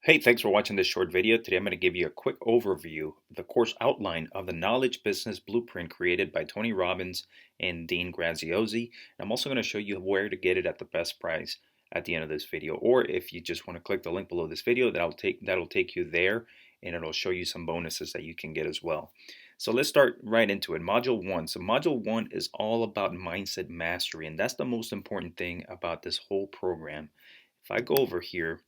Hey, thanks for watching this short video. Today I'm going to give you a quick overview of the course outline of the Knowledge Business Blueprint created by Tony Robbins and Dean Graziosi. And I'm also going to show you where to get it at the best price at the end of this video. Or if you just want to click the link below this video, that'll take you there and it'll show you some bonuses that you can get as well. So let's start right into it. Module 1. So Module 1 is all about mindset mastery, and that's the most important thing about this whole program. If I go over here,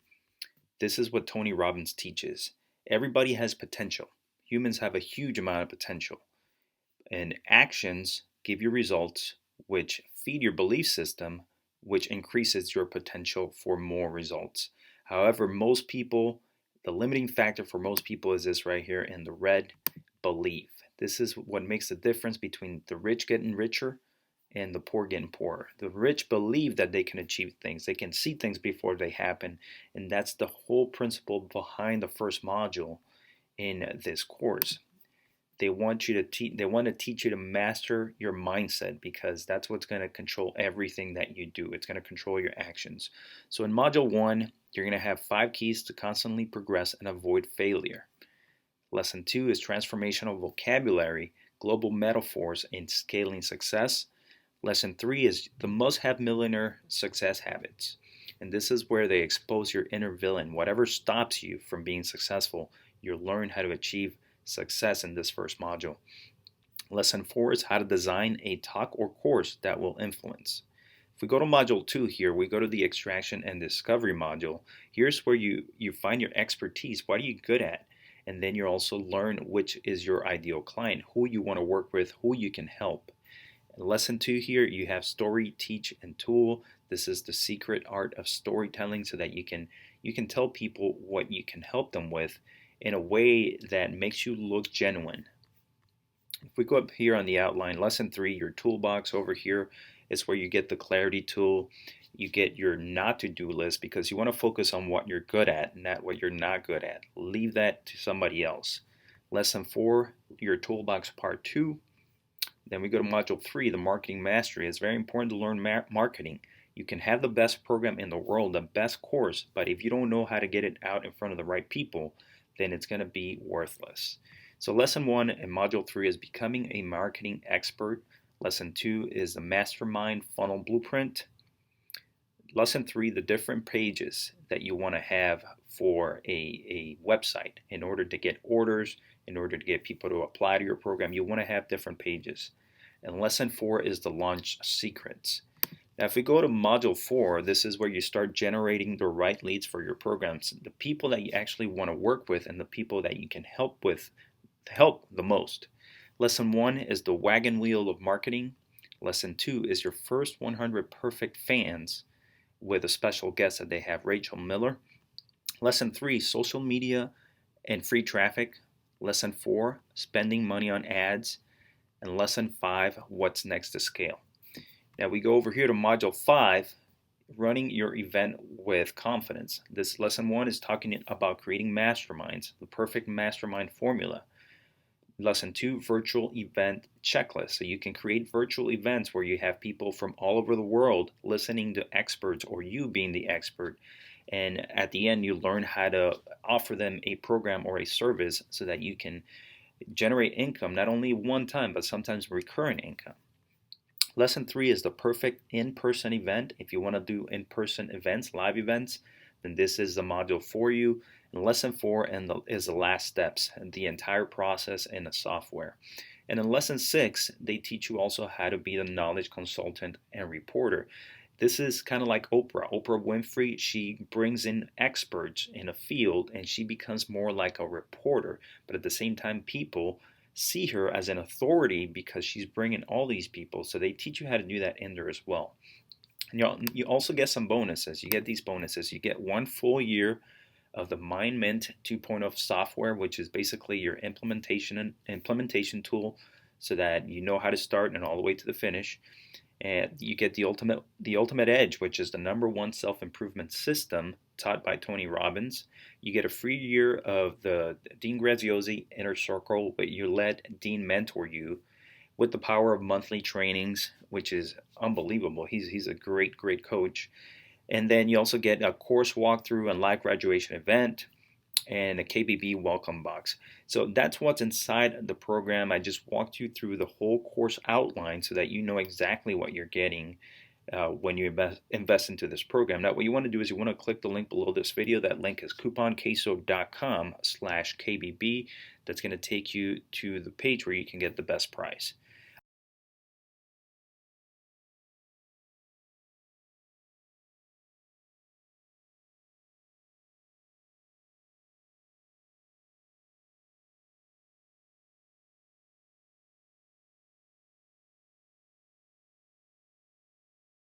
this is what Tony Robbins teaches. Everybody has potential. Humans have a huge amount of potential. And actions give you results, which feed your belief system, which increases your potential for more results. However, most people, the limiting factor for most people is this right here in the red: belief. This is what makes the difference between the rich getting richer and the poor getting poorer. The rich believe that they can achieve things. They can see things before they happen. And that's the whole principle behind the first module in this course. They want you to they want to teach you to master your mindset, because that's what's going to control everything that you do. It's going to control your actions. So in module 1, you're going to have 5 keys to constantly progress and avoid failure. Lesson 2 is transformational vocabulary, global metaphors, and scaling success. Lesson 3 is the must-have millionaire success habits. And this is where they expose your inner villain. Whatever stops you from being successful, you'll learn how to achieve success in this first module. Lesson 4 is how to design a talk or course that will influence. If we go to module 2 here, we go to the extraction and discovery module. Here's where you find your expertise. What are you good at? And then you also learn which is your ideal client, who you want to work with, who you can help. In lesson 2 here, you have story, teach, and tool. This is the secret art of storytelling, so that you can tell people what you can help them with in a way that makes you look genuine. If we go up here on the outline, lesson 3, your toolbox over here is where you get the clarity tool. You get your not to do list, because you want to focus on what you're good at, not what you're not good at. Leave that to somebody else. Lesson 4, your toolbox part 2. Then we go to module 3, the marketing mastery. It's very important to learn marketing. You can have the best program in the world, the best course, but if you don't know how to get it out in front of the right people, then it's going to be worthless. So lesson 1 in module 3 is becoming a marketing expert. Lesson 2 is the mastermind funnel blueprint. Lesson 3, the different pages that you want to have for a website in order to get orders, in order to get people to apply to your program. You want to have different pages. And lesson 4 is the launch secrets. Now, if we go to module 4, this is where you start generating the right leads for your programs, the people that you actually want to work with and the people that you can help the most. Lesson 1 is the wagon wheel of marketing. Lesson 2 is your first 100 perfect fans, with a special guest that they have, Rachel Miller. Lesson 3, social media and free traffic. Lesson 4, spending money on ads. And lesson 5, what's next to scale. Now we go over here to module 5, running your event with confidence. This lesson 1 is talking about creating masterminds, the perfect mastermind formula. Lesson 2, virtual event checklist. So you can create virtual events where you have people from all over the world listening to experts, or you being the expert. And at the end, you learn how to offer them a program or a service so that you can generate income, not only one time, but sometimes recurring income. Lesson 3 is the perfect in-person event. If you want to do in-person events, live events, then this is the module for you. And lesson 4 is the last steps, the entire process in the software. And in lesson 6, they teach you also how to be the knowledge consultant and reporter. This is kind of like Oprah. Oprah Winfrey, she brings in experts in a field and she becomes more like a reporter. But at the same time, people see her as an authority because she's bringing all these people. So they teach you how to do that in there as well. And you also get some bonuses. You get these bonuses. You get 1 full year of the Mindmint 2.0 software, which is basically your implementation tool, so that you know how to start and all the way to the finish. And you get the ultimate edge, which is the #1 self-improvement system taught by Tony Robbins. You get a free year of the Dean Graziosi Inner Circle, but you let Dean mentor you with the power of monthly trainings, which is unbelievable. He's a great coach. And then you also get a course walkthrough and live graduation event. and a KBB welcome box. So that's what's inside the program. I just walked you through the whole course outline so that you know exactly what you're getting when you invest into this program. Now, what you want to do is you want to click the link below this video. That link is couponqueso.com/KBB. That's going to take you to the page where you can get the best price.